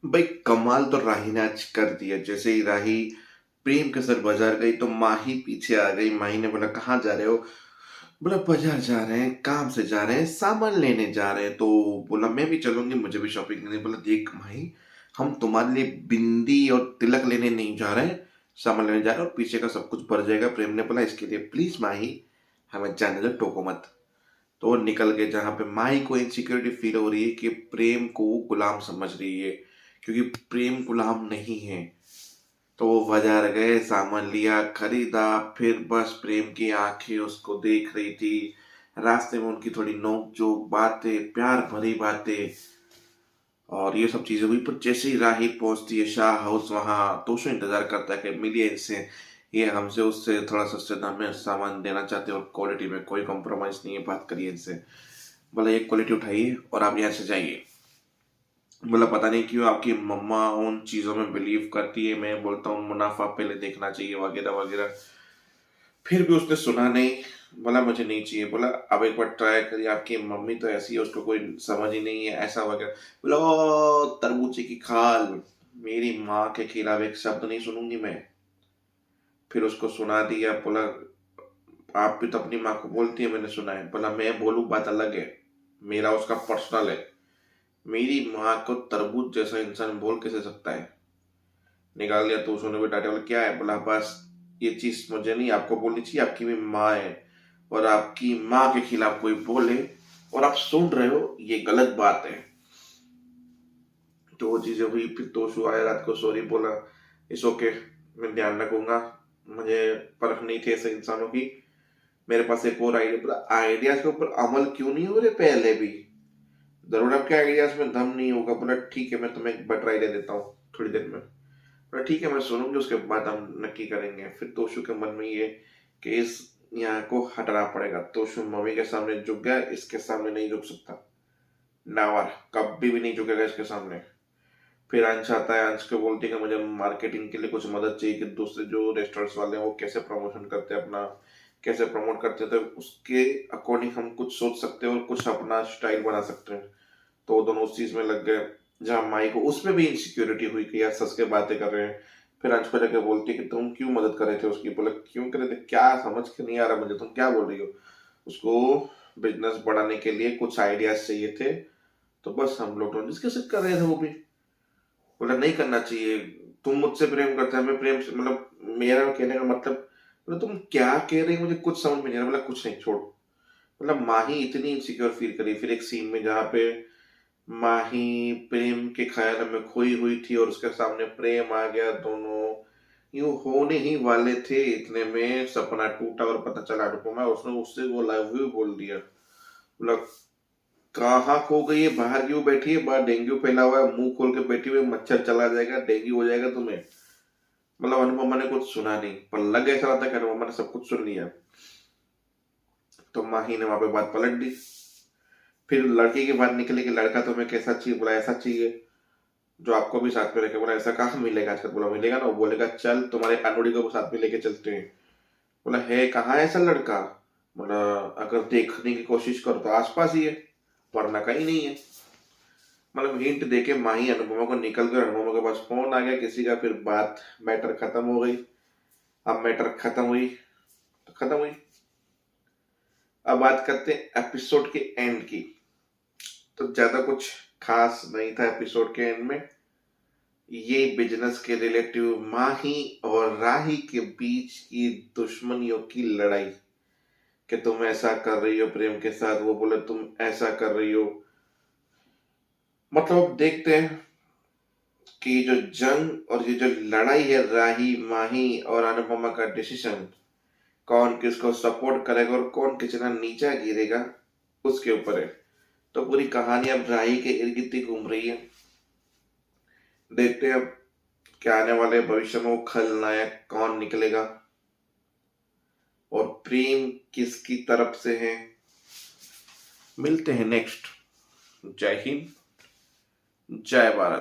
भाई कमाल तो राही ने आज कर दिया। जैसे ही राही प्रेम के साथ बाजार गई तो माही पीछे आ गई। माही ने बोला कहाँ जा रहे हो? बोला बाजार जा रहे हैं, काम से जा रहे हैं, सामान लेने जा रहे हैं। तो बोला मैं भी चलूंगी, मुझे भी शॉपिंग करनी है। बोला देख माही, हम तुम्हारे लिए बिंदी और तिलक लेने नहीं जा रहे हैं, सामान लेने जा रहे हैं और पीछे का सब कुछ भर जाएगा। प्रेम ने बोला इसके लिए प्लीज माही हमें जाने दो, टोको मत। तो वो निकल गए। जहां पे माही को इनसिक्योरिटी फील हो रही है कि प्रेम को वो गुलाम समझ रही है, क्योंकि प्रेम गुलाम नहीं है। तो वो बाजार गए, सामान लिया, खरीदा। फिर बस प्रेम की आंखें उसको देख रही थी। रास्ते में उनकी थोड़ी नोक जोक बातें, प्यार भरी बातें और ये सब चीजें हुई। पर जैसे ही राही पहुंचती है शाह हाउस, वहां तोशो इंतजार करता है कि मिलिए इनसे, ये हमसे उससे थोड़ा सस्ते दाम में सामान देना चाहते हैं और क्वालिटी में कोई कॉम्प्रोमाइज नहीं है, बात करिए इनसे। बोला एक क्वालिटी उठाइए और आप यहाँ से जाइए। बोला पता नहीं क्यों आपकी मम्मा उन चीजों में बिलीव करती है, मैं बोलता हूँ मुनाफा पहले देखना चाहिए वगैरह वगैरह। फिर भी उसने सुना नहीं। बोला मुझे नहीं चाहिए। बोला अब एक बार ट्राई करिए, आपकी मम्मी तो ऐसी है, उसको कोई समझ ही नहीं है ऐसा वगैरह। बोला "ओ, तरबूजे की खाल, मेरी माँ के खिलाफ एक शब्द नहीं सुनूंगी मैं"। फिर उसको सुना दिया। बोला आप भी तो अपनी माँ को बोलती है, मैंने सुना है। बोला मैं बोलूं बात अलग है, मेरा उसका पर्सनल है। मेरी माँ को तरबूज जैसा इंसान बोल कैसे सकता है। निकाल लिया तो उसने भी डांटा। बोला क्या है? बोला बस ये चीज मुझे नहीं, आपको बोलनी चाहिए, आपकी भी माँ है और आपकी माँ के खिलाफ कोई बोले और आप सुन रहे हो, ये गलत बात है। तो वो चीजें हुई। फिर तोशु आया रात को, सॉरी बोला, इस ओके, मैं ध्यान रखूंगा, मुझे परख नहीं थी ऐसे इंसानों की। मेरे पास एक और आइडिया। बोला आइडियाज के ऊपर अमल क्यों नहीं हो रहे पहले भी? जरूर आपके आइडियाज में दम नहीं होगा। बोला ठीक है, मैं तुम्हें एक बेटर आइडिया देता हूँ थोड़ी देर में। बोला ठीक है मैं सुनूंगी, उसके बाद हम नक्की करेंगे। फिर तोशु के मन में ये कि इस यहाँ को हटना पड़ेगा। तोशु मम्मी के सामने झुक गया, इसके सामने नहीं झुक सकता। नावर कभी भी नहीं झुकेगा इसके सामने। फिर अंश आता है, अंश को बोलती है कि मुझे मार्केटिंग के लिए कुछ मदद चाहिए कि दूसरे जो रेस्टोरेंट्स वाले हैं वो कैसे प्रमोशन करते हैं अपना, कैसे प्रमोट करते हैं, तो उसके अकॉर्डिंग हम कुछ सोच सकते हैं और कुछ अपना स्टाइल बना सकते हैं। तो वो दोनों उस चीज में लग गए। जहाँ माई को उसमें भी इनसिक्योरिटी हुई कि यार सच के बातें कर रहे हैं। फिर अंश को जाके बोलती है कि तुम क्यों मदद कर रहे थे उसकी। बोले क्यों कर रहे थे, क्या समझ के नहीं आ रहा मुझे, तुम क्या बोल रही हो? उसको बिजनेस बढ़ाने के लिए कुछ आइडियाज चाहिए थे, तो बस हम लोग डिस्कस कर रहे थे। वो भी बोला नहीं करना चाहिए, तुम मुझसे प्रेम करते हैं, मैं प्रेम से मतलब, मेरा कहने का मतलब। बोला तुम क्या कह रही हो, मुझे कुछ समझ में नहीं आ रहा। बोला कुछ नहीं छोड़। मतलब माही इतनी इनसिक्योर फील करी। फिर एक सीन में जहाँ पे माही प्रेम के ख्याल में खोई हुई थी और उसके सामने प्रेम आ गया, दोनों यूं होने ही वाले थे, इतने में सपना टूटा और पता चला अनुपमा उसने उससे वो लव यू बोल दिया। बोला कहाँ खो गई है, बाहर क्यों बैठी है, बाहर डेंगू फैला हुआ है, मुंह खोल के बैठी हुई है, मच्छर चला जाएगा, डेंगू हो जाएगा तुम्हें। मतलब अनुपमा ने कुछ सुना नहीं, पर लग ऐसा रहा था कि अनुपमा ने सब कुछ सुन लिया। तो माही ने वहां पे बात पलट दी। फिर लड़की की बात निकली कि लड़का तुम्हें कैसा चाहिए। बोला ऐसा चाहिए जो आपको भी साथ में रखे। बोला ऐसा कहाँ मिलेगा आजकल? बोला मिलेगा ना। वो बोलेगा चल तुम्हारे अनुड़ी को भी साथ में लेके चलते हैं। बोला है कहाँ ऐसा लड़का? बोला अगर देखने की कोशिश करो तो आसपास ही है, वरना कहीं नहीं है। मतलब हिंट देके माही अनुपमा को निकल कर, अनुपमा के पास फोन आ गया किसी का। फिर बात मैटर खत्म हो गई। अब मैटर खत्म हुई तो खत्म हुई। अब बात करते हैं एपिसोड के एंड की। तो ज्यादा कुछ खास नहीं था एपिसोड के एंड में। ये बिजनेस के रिलेटिव माही और राही के बीच की दुश्मनियों की लड़ाई, कि तुम ऐसा कर रही हो प्रेम के साथ, वो बोले तुम ऐसा कर रही हो। मतलब देखते हैं कि ये जो जंग और ये जो लड़ाई है, राही माही और अनुपमा का डिसीजन, कौन किसको सपोर्ट करेगा और कौन कितना नीचा गिरेगा, उसके ऊपर है। तो पूरी कहानी अब राही के इर्द गिर्द ही घूम रही है। देखते हैं अब क्या आने वाले भविष्य में वो खलनायक कौन निकलेगा और प्रेम किसकी तरफ से है। मिलते हैं नेक्स्ट। जय हिंद, जय भारत।